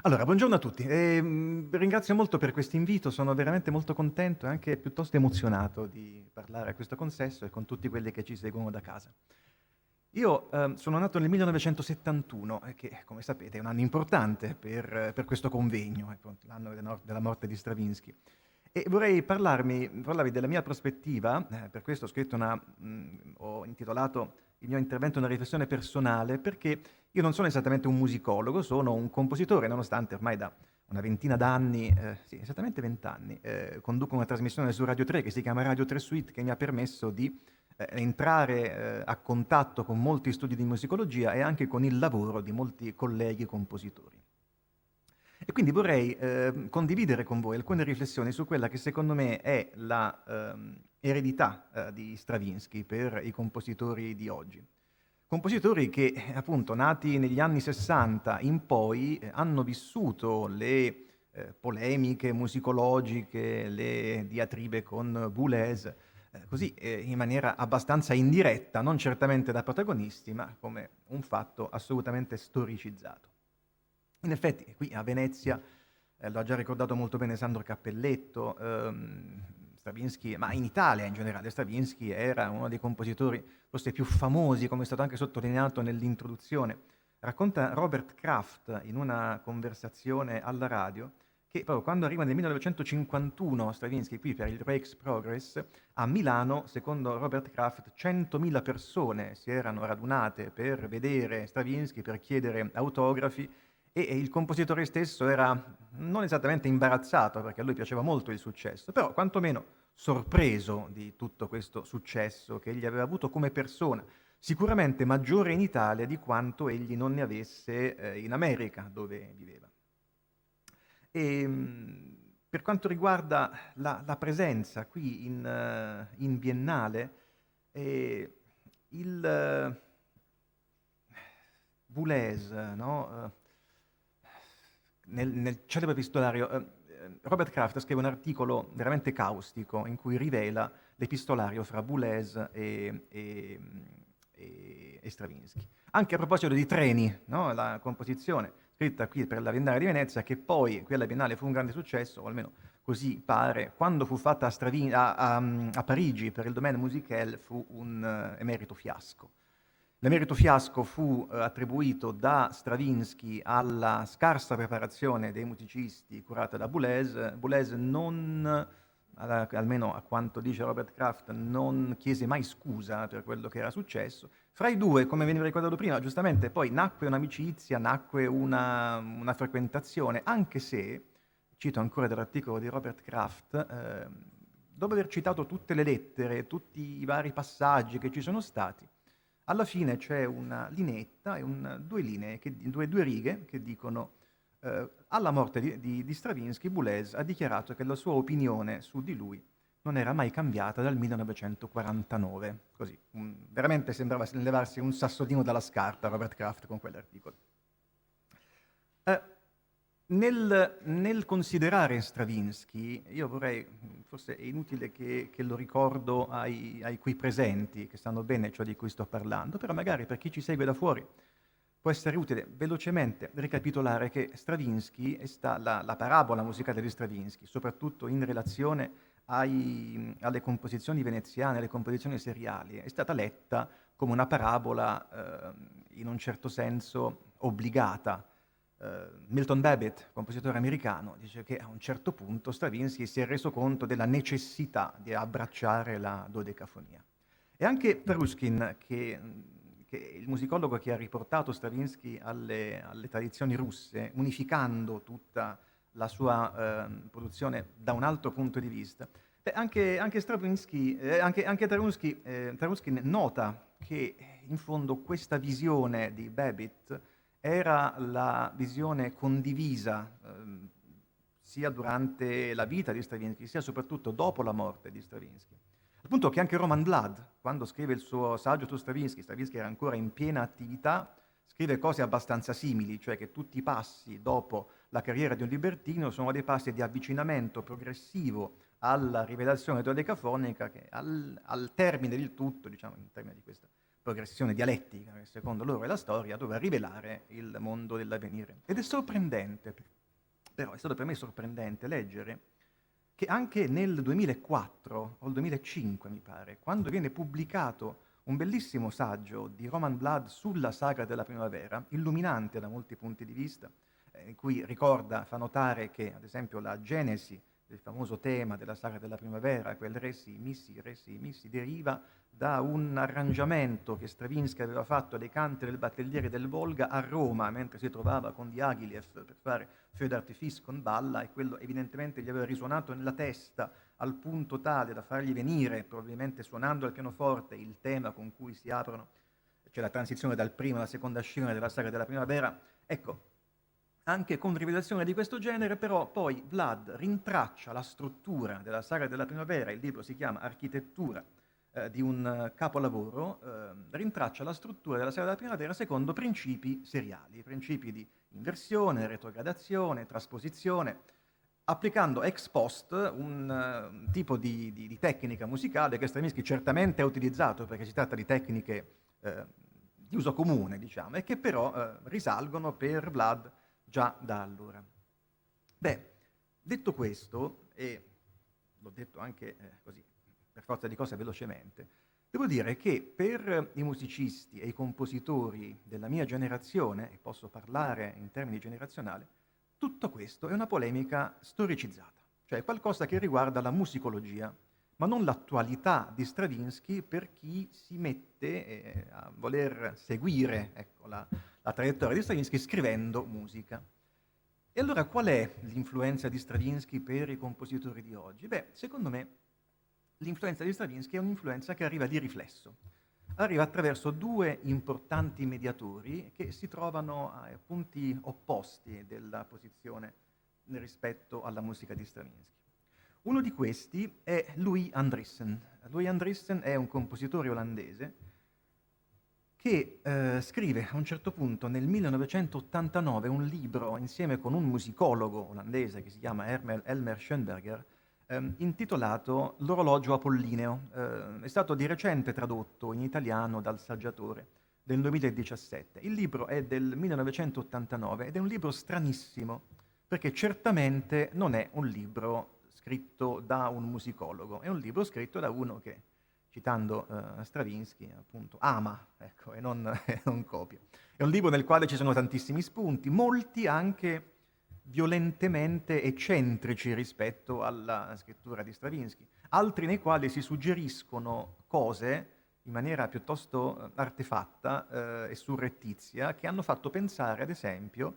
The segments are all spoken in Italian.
Allora, buongiorno a tutti. Ringrazio molto per questo invito, sono veramente molto contento e anche piuttosto emozionato di parlare a questo consesso e con tutti quelli che ci seguono da casa. Io sono nato nel 1971, che come sapete è un anno importante per questo convegno, ecco, l'anno della morte di Stravinsky. E vorrei parlarvi della mia prospettiva, per questo ho intitolato il mio intervento una riflessione personale, perché io non sono esattamente un musicologo, sono un compositore, nonostante ormai da una ventina d'anni, sì, esattamente 20 anni, conduco una trasmissione su Radio 3 che si chiama Radio 3 Suite, che mi ha permesso di entrare a contatto con molti studi di musicologia e anche con il lavoro di molti colleghi compositori. E quindi vorrei condividere con voi alcune riflessioni su quella che secondo me è la eredità di Stravinsky per i compositori di oggi. Compositori che appunto nati negli anni 60 in poi hanno vissuto le polemiche musicologiche, le diatribe con Boulez, così in maniera abbastanza indiretta, non certamente da protagonisti, ma come un fatto assolutamente storicizzato. In effetti, qui a Venezia, lo ha già ricordato molto bene Sandro Cappelletto, Stravinsky, ma in Italia in generale, Stravinsky era uno dei compositori forse più famosi, come è stato anche sottolineato nell'introduzione. Racconta Robert Kraft in una conversazione alla radio che proprio quando arriva nel 1951 Stravinsky qui per il Rake's Progress, a Milano, secondo Robert Kraft, 100.000 persone si erano radunate per vedere Stravinsky, per chiedere autografi, e il compositore stesso era non esattamente imbarazzato, perché a lui piaceva molto il successo, però quantomeno sorpreso di tutto questo successo che egli aveva avuto come persona, sicuramente maggiore in Italia di quanto egli non ne avesse in America, dove viveva. Per quanto riguarda la presenza qui in Biennale, il Boulez, no? Nel celebre epistolario, Robert Kraft scrive un articolo veramente caustico in cui rivela l'epistolario fra Boulez e Stravinsky. Anche a proposito di treni, no? La composizione scritta qui per la Biennale di Venezia, che poi qui alla Biennale fu un grande successo, o almeno così pare, quando fu fatta a Parigi per il Domaine Musical fu un emerito fiasco. L'emerito fiasco fu attribuito da Stravinsky alla scarsa preparazione dei musicisti curata da Boulez. Boulez non, almeno a quanto dice Robert Kraft, non chiese mai scusa per quello che era successo. Fra i due, come veniva ricordato prima, giustamente poi nacque un'amicizia, nacque una frequentazione, anche se, cito ancora dall'articolo di Robert Kraft, dopo aver citato tutte le lettere, tutti i vari passaggi che ci sono stati, alla fine c'è una lineetta e due linee, due righe che dicono alla morte di Stravinsky, Boulez ha dichiarato che la sua opinione su di lui non era mai cambiata dal 1949. Così, veramente sembrava levarsi un sassolino dalla scarpa Robert Kraft con quell'articolo. Nel considerare Stravinsky, io vorrei, forse è inutile che lo ricordo ai qui presenti, che sanno bene ciò di cui sto parlando, però magari per chi ci segue da fuori può essere utile velocemente ricapitolare che Stravinsky la parabola musicale di Stravinsky, soprattutto in relazione alle composizioni veneziane, alle composizioni seriali, è stata letta come una parabola in un certo senso obbligata. Milton Babbitt, compositore americano, dice che a un certo punto Stravinsky si è reso conto della necessità di abbracciare la dodecafonia. E anche Taruskin, che è il musicologo che ha riportato Stravinsky alle tradizioni russe, unificando tutta la sua produzione da un altro punto di vista. Anche Taruskin nota che in fondo questa visione di Babbitt era la visione condivisa sia durante la vita di Stravinsky, sia soprattutto dopo la morte di Stravinsky. Al punto che anche Roman Blood, quando scrive il suo saggio su Stravinsky era ancora in piena attività, scrive cose abbastanza simili, cioè che tutti i passi dopo la carriera di un libertino sono dei passi di avvicinamento progressivo alla rivelazione dodecafonica che al termine del tutto, diciamo in termini di questa progressione dialettica, che secondo loro è la storia, doveva rivelare il mondo dell'avvenire. Ed è sorprendente Però è stato per me sorprendente leggere che anche nel 2004 o il 2005, mi pare, quando viene pubblicato un bellissimo saggio di Roman Blood sulla saga della primavera, illuminante da molti punti di vista, in cui ricorda, fa notare che, ad esempio, la genesi del famoso tema della saga della primavera, quel re si missi, deriva da un arrangiamento che Stravinsky aveva fatto dei canti del Battagliere del Volga a Roma, mentre si trovava con Diaghilev per fare Feu d'artifice con Balla, e quello evidentemente gli aveva risuonato nella testa al punto tale da fargli venire, probabilmente suonando al pianoforte, il tema con cui si aprono, cioè la transizione dal primo alla seconda scena della saga della primavera. Ecco, anche con rivelazioni di questo genere, però poi Vlad rintraccia la struttura della saga della primavera, il libro si chiama Architettura di un capolavoro, rintraccia la struttura della saga della primavera secondo principi seriali, principi di inversione, retrogradazione, trasposizione, applicando ex post un tipo di tecnica musicale che Stravinsky certamente ha utilizzato, perché si tratta di tecniche di uso comune, diciamo, e che però risalgono per Vlad già da allora. Beh, detto questo, e l'ho detto anche così, per forza di cose velocemente, devo dire che per i musicisti e i compositori della mia generazione, e posso parlare in termini generazionali, tutto questo è una polemica storicizzata, cioè qualcosa che riguarda la musicologia, ma non l'attualità di Stravinsky per chi si mette a voler seguire, ecco, la traiettoria di Stravinsky scrivendo musica. E allora qual è l'influenza di Stravinsky per i compositori di oggi? Beh, secondo me l'influenza di Stravinsky è un'influenza che arriva di riflesso. Arriva attraverso due importanti mediatori che si trovano a punti opposti della posizione rispetto alla musica di Stravinsky. Uno di questi è Louis Andriessen. Louis Andriessen è un compositore olandese che scrive a un certo punto nel 1989 un libro insieme con un musicologo olandese che si chiama Elmer Schoenberger, intitolato L'orologio apollineo. È stato di recente tradotto in italiano dal Saggiatore del 2017. Il libro è del 1989 ed è un libro stranissimo, perché certamente non è un libro scritto da un musicologo, è un libro scritto da uno che, citando Stravinsky, appunto, ama, ecco, e non copia. È un libro nel quale ci sono tantissimi spunti, molti anche violentemente eccentrici rispetto alla scrittura di Stravinsky, altri nei quali si suggeriscono cose in maniera piuttosto artefatta e surrettizia, che hanno fatto pensare, ad esempio,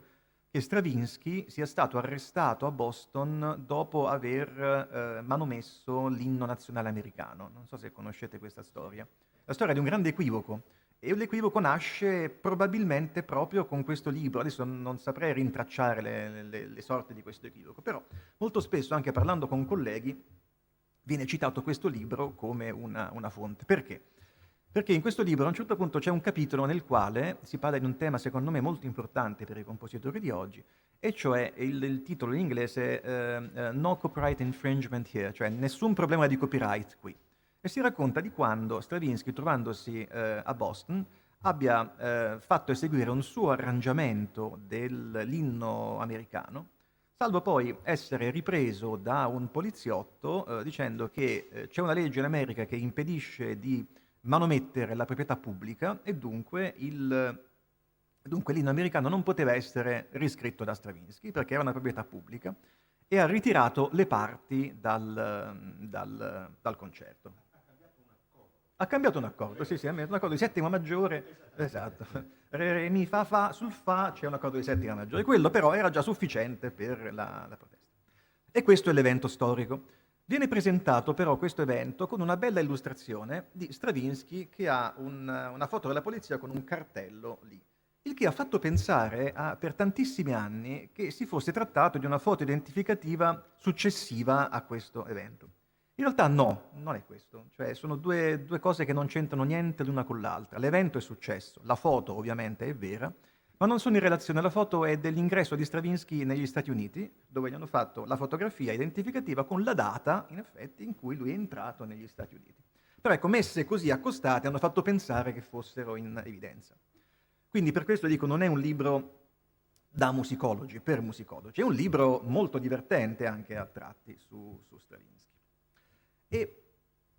che Stravinsky sia stato arrestato a Boston dopo aver manomesso l'inno nazionale americano. Non so se conoscete questa storia. La storia di un grande equivoco. E l'equivoco nasce probabilmente proprio con questo libro. Adesso non saprei rintracciare le sorti di questo equivoco, però molto spesso, anche parlando con colleghi, viene citato questo libro come una fonte. Perché? Perché in questo libro a un certo punto c'è un capitolo nel quale si parla di un tema secondo me molto importante per i compositori di oggi, e cioè il titolo in inglese No Copyright Infringement Here, cioè nessun problema di copyright qui. E si racconta di quando Stravinsky, trovandosi a Boston, abbia fatto eseguire un suo arrangiamento dell'inno americano, salvo poi essere ripreso da un poliziotto dicendo che c'è una legge in America che impedisce di manomettere la proprietà pubblica e dunque l'inno americano non poteva essere riscritto da Stravinsky perché era una proprietà pubblica, e ha ritirato le parti dal concerto. Ha cambiato un accordo, sì, un accordo di settima maggiore, esatto. Re, mi, fa, sul fa c'è un accordo di settima maggiore. Quello però era già sufficiente per la protesta. E questo è l'evento storico. Viene presentato però questo evento con una bella illustrazione di Stravinsky che ha una foto della polizia con un cartello lì, il che ha fatto pensare per tantissimi anni che si fosse trattato di una foto identificativa successiva a questo evento. In realtà no, non è questo, cioè sono due cose che non c'entrano niente l'una con l'altra. L'evento è successo, la foto ovviamente è vera, ma non sono in relazione. La foto è dell'ingresso di Stravinsky negli Stati Uniti, dove gli hanno fatto la fotografia identificativa con la data, in effetti, in cui lui è entrato negli Stati Uniti. Però ecco, messe così accostate hanno fatto pensare che fossero in evidenza. Quindi per questo dico, non è un libro da musicologi, per musicologi. È un libro molto divertente anche a tratti su Stravinsky. E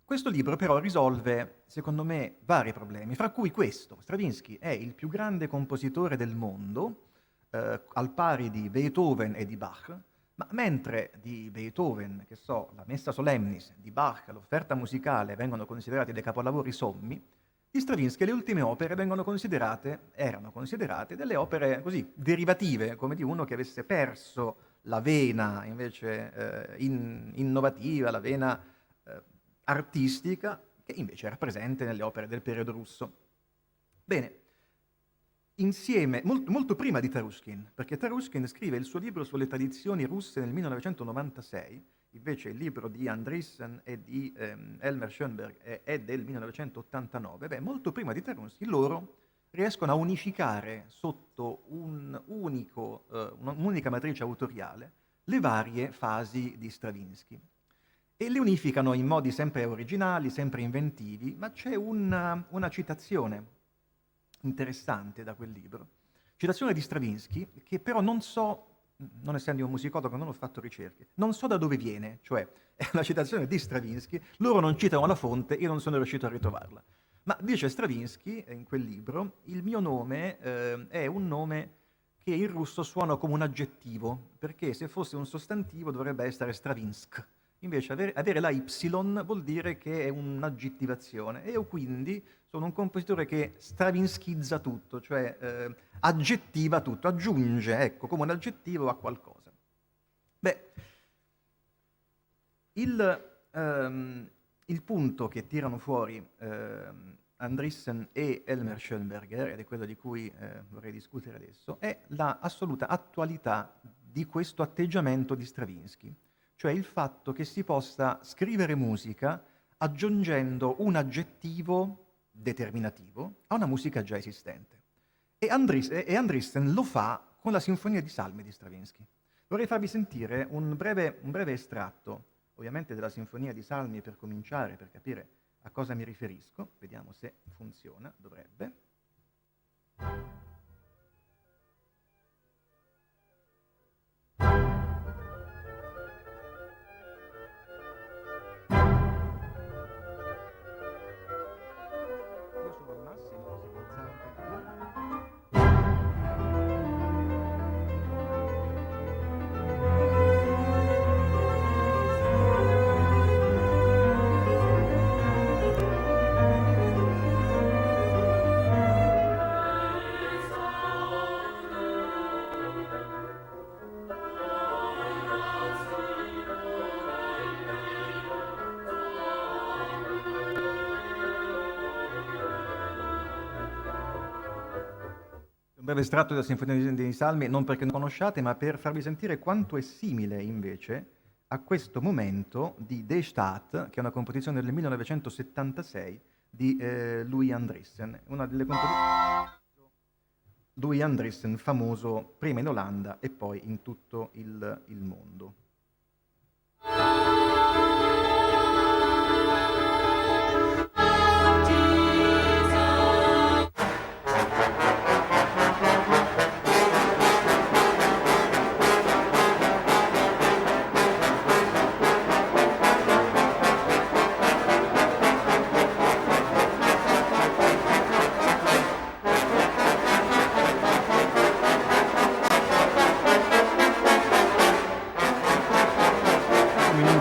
questo libro però risolve, secondo me, vari problemi, fra cui questo. Stravinsky è il più grande compositore del mondo, al pari di Beethoven e di Bach, ma mentre di Beethoven, che so, la Messa Solemnis, di Bach, l'offerta musicale vengono considerati dei capolavori sommi, di Stravinsky le ultime opere erano considerate delle opere così derivative, come di uno che avesse perso la vena invece innovativa, la vena artistica, che invece era presente nelle opere del periodo russo. Bene, insieme, molto prima di Taruskin, perché Taruskin scrive il suo libro sulle tradizioni russe nel 1996, invece il libro di Andriessen e di Elmer Schönberg è del 1989, molto prima di Taruskin loro riescono a unificare sotto un'unica matrice autoriale le varie fasi di Stravinsky. E le unificano in modi sempre originali, sempre inventivi, ma c'è una citazione interessante da quel libro, citazione di Stravinsky, che però non so, non essendo un musicologo, non ho fatto ricerche, non so da dove viene, cioè è una citazione di Stravinsky, loro non citano la fonte, io non sono riuscito a ritrovarla. Ma dice Stravinsky, in quel libro, il mio nome è un nome che in russo suona come un aggettivo, perché se fosse un sostantivo dovrebbe essere Stravinsk. Invece avere la Y vuol dire che è un'aggettivazione, e io quindi sono un compositore che stravinskizza tutto, cioè aggettiva tutto, aggiunge, ecco, come un aggettivo a qualcosa. Beh, il punto che tirano fuori Andriessen e Elmer Schönberger, ed è quello di cui vorrei discutere adesso, è la assoluta attualità di questo atteggiamento di Stravinsky, cioè il fatto che si possa scrivere musica aggiungendo un aggettivo determinativo a una musica già esistente. E Andriessen lo fa con la Sinfonia di Salmi di Stravinsky. Vorrei farvi sentire un breve estratto, ovviamente della Sinfonia di Salmi per cominciare, per capire a cosa mi riferisco. Vediamo se funziona, dovrebbe. Un breve estratto della Sinfonia dei Salmi, non perché non conosciate, ma per farvi sentire quanto è simile invece a questo momento di De Staat, che è una composizione del 1976 di Louis Andriessen, una delle composizioni Louis Andriessen, famoso prima in Olanda e poi in tutto il mondo.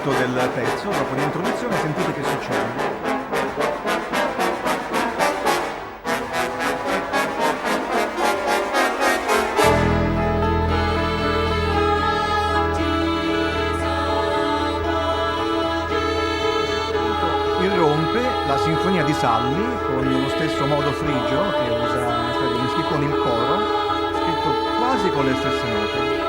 Del pezzo, dopo l'introduzione sentite che succede. Irrompe la Sinfonia di Salmi con lo stesso modo frigio che usa Stravinsky, con il coro scritto quasi con le stesse note.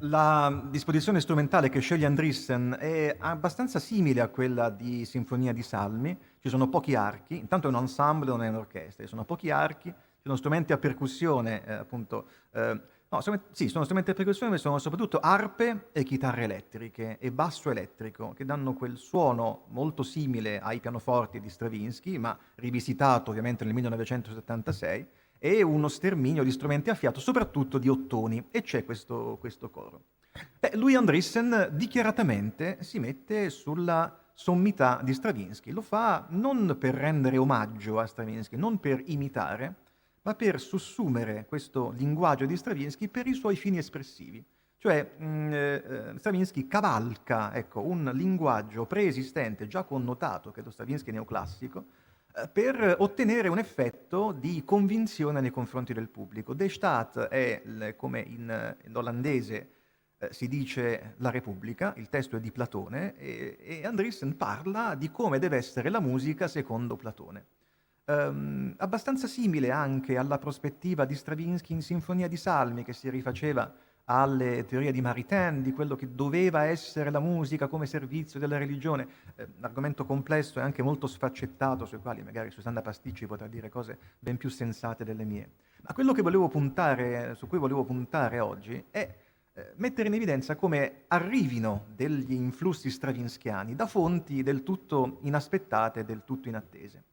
La disposizione strumentale che sceglie Andriessen è abbastanza simile a quella di Sinfonia di Salmi, ci sono pochi archi, intanto è un ensemble, non è un'orchestra, ci sono pochi archi, ci sono strumenti a percussione, appunto No, sì, sono strumenti a percussione, ma sono soprattutto arpe e chitarre elettriche e basso elettrico, che danno quel suono molto simile ai pianoforti di Stravinsky, ma rivisitato ovviamente nel 1976, e uno sterminio di strumenti a fiato, soprattutto di ottoni, e c'è questo coro. Louis Andriessen dichiaratamente si mette sulla sommità di Stravinsky, lo fa non per rendere omaggio a Stravinsky, non per imitare, ma per sussumere questo linguaggio di Stravinsky per i suoi fini espressivi. Cioè Stravinsky cavalca, ecco, un linguaggio preesistente, già connotato, che è lo Stravinsky neoclassico, per ottenere un effetto di convinzione nei confronti del pubblico. De Staat è, come in olandese si dice, la Repubblica, il testo è di Platone, e Andriessen parla di come deve essere la musica secondo Platone. Abbastanza simile anche alla prospettiva di Stravinsky in Sinfonia di Salmi, che si rifaceva alle teorie di Maritain, di quello che doveva essere la musica come servizio della religione, un argomento complesso e anche molto sfaccettato, sui quali magari Susanna Pasticci potrà dire cose ben più sensate delle mie. Ma quello che su cui volevo puntare oggi è mettere in evidenza come arrivino degli influssi stravinskiani da fonti del tutto inaspettate, del tutto inattese.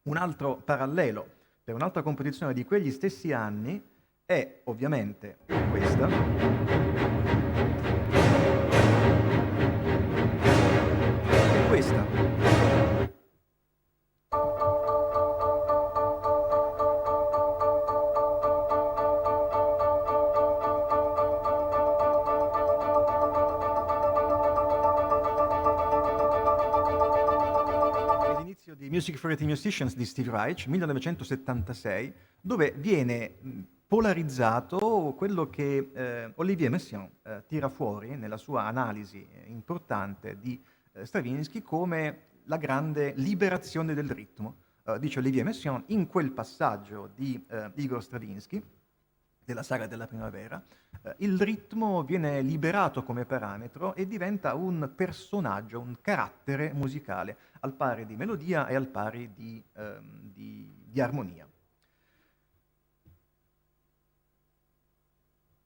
Un altro parallelo per un'altra composizione di quegli stessi anni è ovviamente questa. È questa. L'inizio di Music for 18 Musicians di Steve Reich, 1976, dove viene polarizzato quello che Olivier Messiaen tira fuori nella sua analisi importante di Stravinsky come la grande liberazione del ritmo. Dice Olivier Messiaen, in quel passaggio di Igor Stravinsky, della saga della primavera, il ritmo viene liberato come parametro e diventa un personaggio, un carattere musicale, al pari di melodia e al pari di armonia.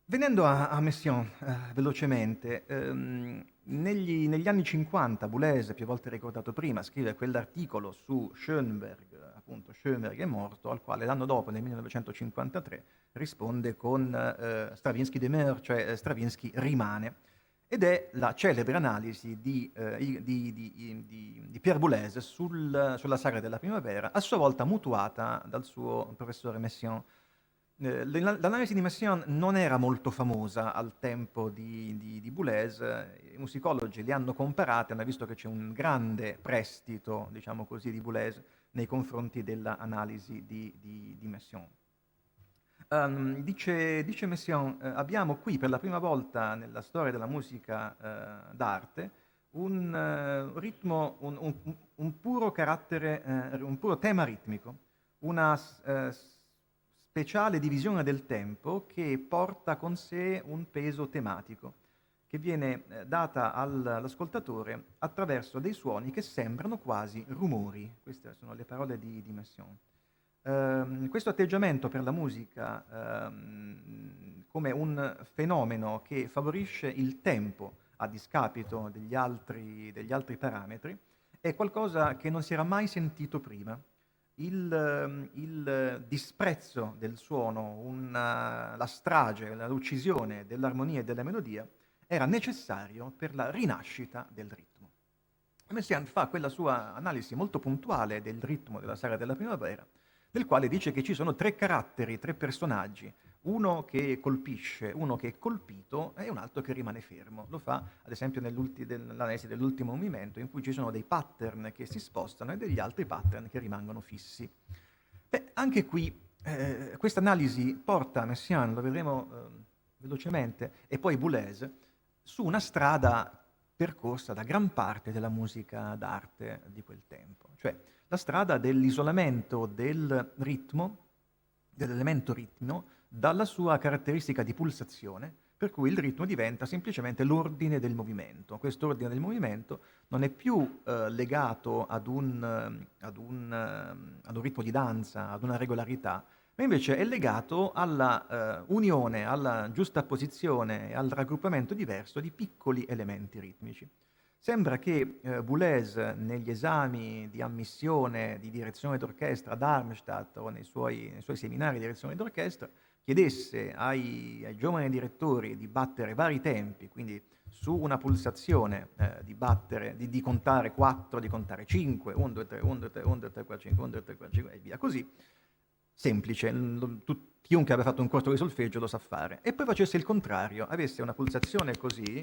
Venendo a Messiaen, velocemente, negli anni 50 Boulez, più volte ricordato prima, scrive quell'articolo su Schoenberg, appunto Schoenberg è morto, al quale l'anno dopo, nel 1953, risponde con Stravinsky demeure, cioè Stravinsky rimane. Ed è la celebre analisi di Pierre Boulez sulla saga della primavera, a sua volta mutuata dal suo professore Messiaen. L'analisi di Messiaen non era molto famosa al tempo di Boulez, i musicologi li hanno comparati, hanno visto che c'è un grande prestito, diciamo così, di Boulez nei confronti dell'analisi di Messiaen. Dice Messiaen, abbiamo qui per la prima volta nella storia della musica d'arte un ritmo, un puro carattere, un puro tema ritmico, una speciale divisione del tempo che porta con sé un peso tematico, che viene data all'ascoltatore attraverso dei suoni che sembrano quasi rumori. Queste sono le parole di Messiaen. Questo atteggiamento per la musica come un fenomeno che favorisce il tempo a discapito degli altri parametri è qualcosa che non si era mai sentito prima. Il disprezzo del suono, la strage, l'uccisione dell'armonia e della melodia era necessario per la rinascita del ritmo. Messiaen fa quella sua analisi molto puntuale del ritmo della saga della primavera, nel quale dice che ci sono tre caratteri, tre personaggi, uno che colpisce, uno che è colpito e un altro che rimane fermo. Lo fa, ad esempio, nell'analisi dell'ultimo movimento, in cui ci sono dei pattern che si spostano e degli altri pattern che rimangono fissi. Anche qui questa analisi porta Messiaen, lo vedremo velocemente, e poi Boulez, su una strada percorsa da gran parte della musica d'arte di quel tempo, cioè la strada dell'isolamento del ritmo, dell'elemento ritmo, dalla sua caratteristica di pulsazione, per cui il ritmo diventa semplicemente l'ordine del movimento. Questo ordine del movimento non è più legato ad un ritmo di danza, ad una regolarità, ma invece è legato alla unione, alla giustapposizione e al raggruppamento diverso di piccoli elementi ritmici. Sembra che Boulez negli esami di ammissione di direzione d'orchestra ad Darmstadt o nei suoi seminari di direzione d'orchestra chiedesse ai giovani direttori di battere vari tempi, quindi su una pulsazione di contare 4, di contare 5, 1, 2, 3, 1, 2, 3, 1, 2, 3, 4, 5, 1, 2, 3, 4, 5 e via così. Semplice, chiunque abbia fatto un corso di solfeggio lo sa fare. E poi facesse il contrario, avesse una pulsazione così,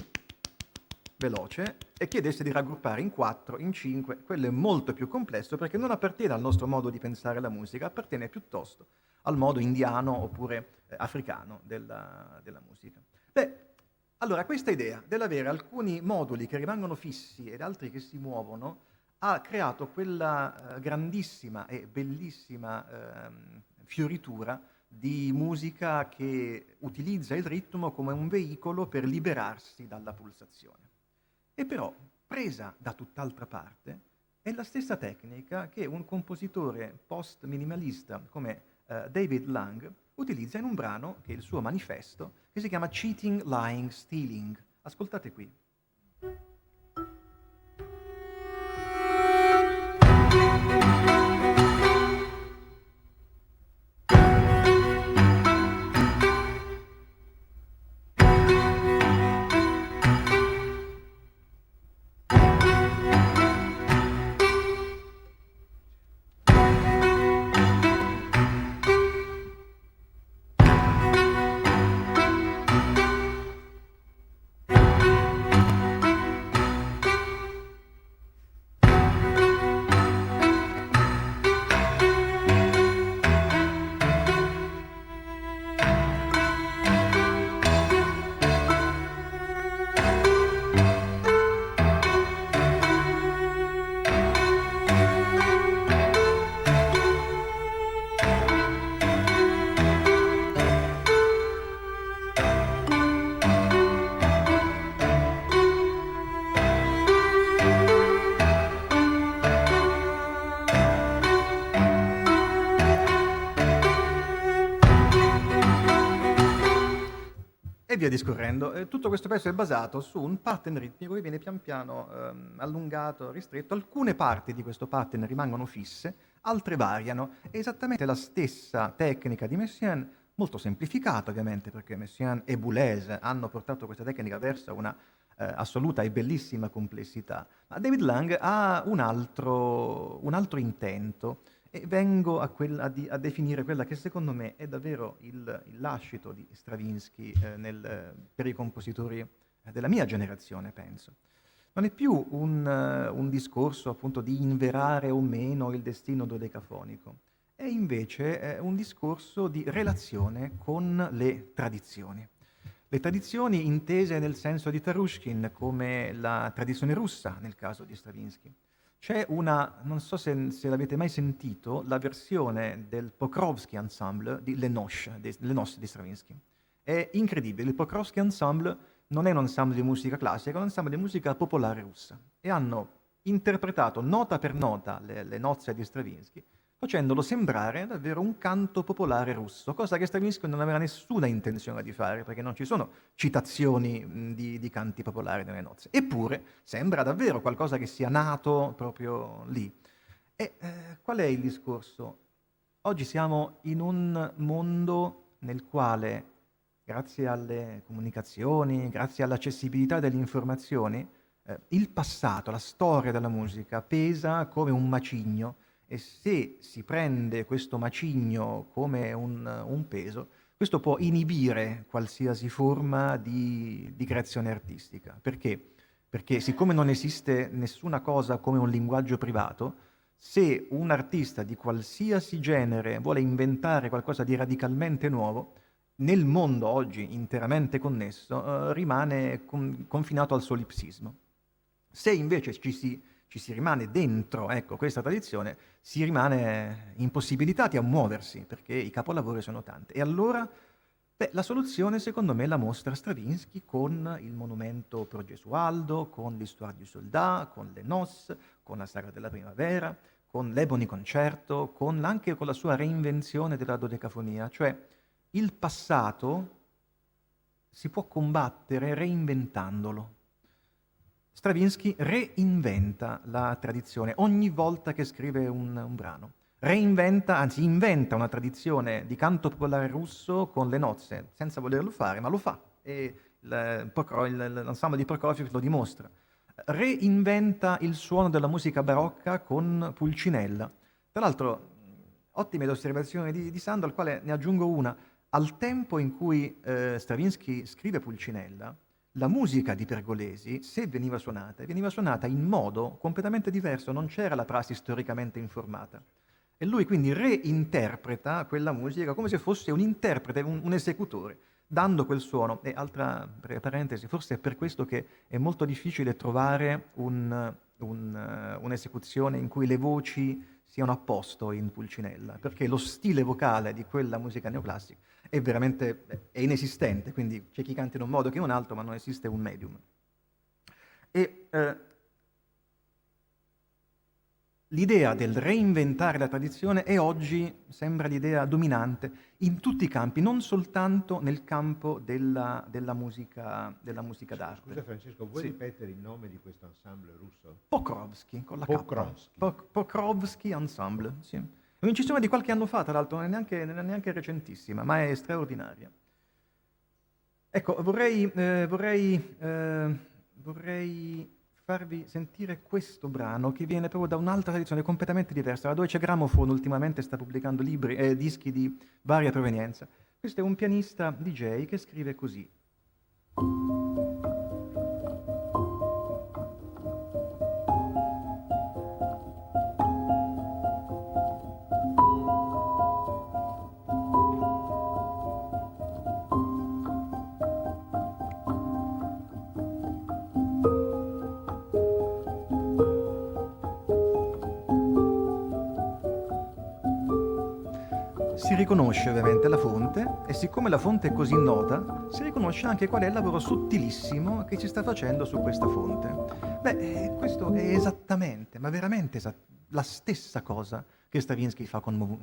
veloce, e chiedesse di raggruppare in 4, in 5, quello è molto più complesso perché non appartiene al nostro modo di pensare la musica, appartiene piuttosto al modo indiano oppure africano della musica. Beh, allora questa idea dell'avere alcuni moduli che rimangono fissi ed altri che si muovono ha creato quella grandissima e bellissima fioritura di musica che utilizza il ritmo come un veicolo per liberarsi dalla pulsazione. E però, presa da tutt'altra parte, è la stessa tecnica che un compositore post-minimalista come David Lang utilizza in un brano che è il suo manifesto, che si chiama Cheating, Lying, Stealing. Ascoltate qui. E via discorrendo. Tutto questo pezzo è basato su un pattern ritmico che viene pian piano allungato, ristretto. Alcune parti di questo pattern rimangono fisse, altre variano. È esattamente la stessa tecnica di Messiaen, molto semplificata ovviamente, perché Messiaen e Boulez hanno portato questa tecnica verso una assoluta e bellissima complessità. Ma David Lang ha un altro intento. E vengo a definire quella che secondo me è davvero il lascito di Stravinsky per i compositori della mia generazione, penso. Non è più un discorso appunto di inverare o meno il destino dodecafonico, è invece un discorso di relazione con le tradizioni. Le tradizioni intese nel senso di Tarushkin come la tradizione russa nel caso di Stravinsky. C'è non so se l'avete mai sentito, la versione del Pokrovsky Ensemble di Le Noces di Stravinsky. È incredibile, il Pokrovsky Ensemble non è un ensemble di musica classica, è un ensemble di musica popolare russa. E hanno interpretato nota per nota le nozze di Stravinsky, facendolo sembrare davvero un canto popolare russo, cosa che Stravinsky non aveva nessuna intenzione di fare, perché non ci sono citazioni di canti popolari nelle nozze. Eppure sembra davvero qualcosa che sia nato proprio lì. E qual è il discorso? Oggi siamo in un mondo nel quale, grazie alle comunicazioni, grazie all'accessibilità delle informazioni, il passato, la storia della musica pesa come un macigno. E se si prende questo macigno come un peso, questo può inibire qualsiasi forma di creazione artistica. Perché? Perché siccome non esiste nessuna cosa come un linguaggio privato, se un artista di qualsiasi genere vuole inventare qualcosa di radicalmente nuovo, nel mondo oggi interamente connesso, rimane confinato al solipsismo. Se invece ci si rimane dentro, ecco, questa tradizione, si rimane impossibilitati a muoversi, perché i capolavori sono tanti. E allora, la soluzione secondo me la mostra Stravinsky con il monumento Pro Gesualdo, con l'Histoire du Soldat, con le Noces, con la Sagra della Primavera, con l'Ebony Concerto, anche con la sua reinvenzione della dodecafonia, cioè il passato si può combattere reinventandolo. Stravinsky reinventa la tradizione ogni volta che scrive un brano. Reinventa, anzi inventa una tradizione di canto popolare russo con le nozze, senza volerlo fare, ma lo fa. E l'ensemble di Prokofiev lo dimostra. Reinventa il suono della musica barocca con Pulcinella. Tra l'altro, ottime osservazioni di Sandro, al quale ne aggiungo una. Al tempo in cui Stravinsky scrive Pulcinella, la musica di Pergolesi, se veniva suonata in modo completamente diverso, non c'era la prassi storicamente informata. E lui quindi reinterpreta quella musica come se fosse un interprete, un esecutore, dando quel suono. E altra parentesi, forse è per questo che è molto difficile trovare un'esecuzione in cui le voci siano a posto in Pulcinella, perché lo stile vocale di quella musica neoclassica è inesistente, quindi c'è chi canta in un modo che in un altro, ma non esiste un medium. E l'idea del reinventare la tradizione è oggi, sembra l'idea dominante, in tutti i campi, non soltanto nel campo della musica d'arte. Scusa Francesco, vuoi ripetere il nome di questo ensemble russo? Pokrovsky, con la Pokrovsky. K. Pokrovsky Ensemble, sì. È un'incisione di qualche anno fa, tra l'altro, non è neanche recentissima, ma è straordinaria. Ecco, vorrei farvi sentire questo brano che viene proprio da un'altra tradizione completamente diversa. La Deutsche Grammophon ultimamente sta pubblicando dischi di varia provenienza. Questo è un pianista DJ che scrive così. Si riconosce ovviamente la fonte e siccome la fonte è così nota, si riconosce anche qual è il lavoro sottilissimo che si sta facendo su questa fonte. Questo è esattamente, ma veramente la stessa cosa che Stravinsky fa con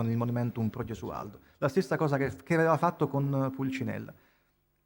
il Monumentum pro Gesualdo, la stessa cosa che aveva fatto con Pulcinella.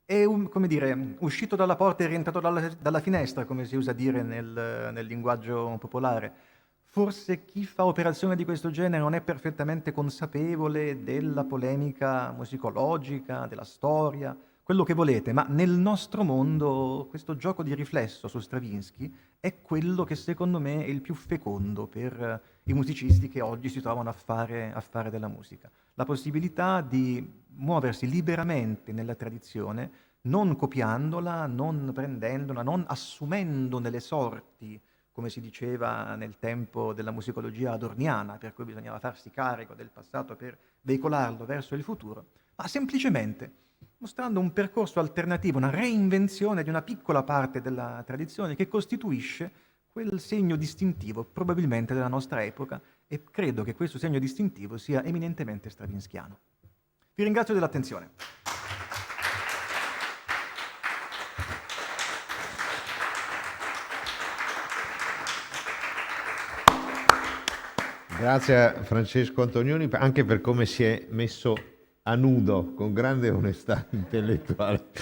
È come dire, uscito dalla porta e rientrato dalla finestra, come si usa dire nel linguaggio popolare. Forse chi fa operazioni di questo genere non è perfettamente consapevole della polemica musicologica, della storia, quello che volete, ma nel nostro mondo questo gioco di riflesso su Stravinsky è quello che secondo me è il più fecondo per i musicisti che oggi si trovano a fare della musica. La possibilità di muoversi liberamente nella tradizione, non copiandola, non prendendola, non assumendone le sorti, come si diceva nel tempo della musicologia adorniana, per cui bisognava farsi carico del passato per veicolarlo verso il futuro, ma semplicemente mostrando un percorso alternativo, una reinvenzione di una piccola parte della tradizione che costituisce quel segno distintivo probabilmente della nostra epoca, e credo che questo segno distintivo sia eminentemente stravinskiano. Vi ringrazio dell'attenzione. Grazie a Francesco Antonioni anche per come si è messo a nudo con grande onestà intellettuale.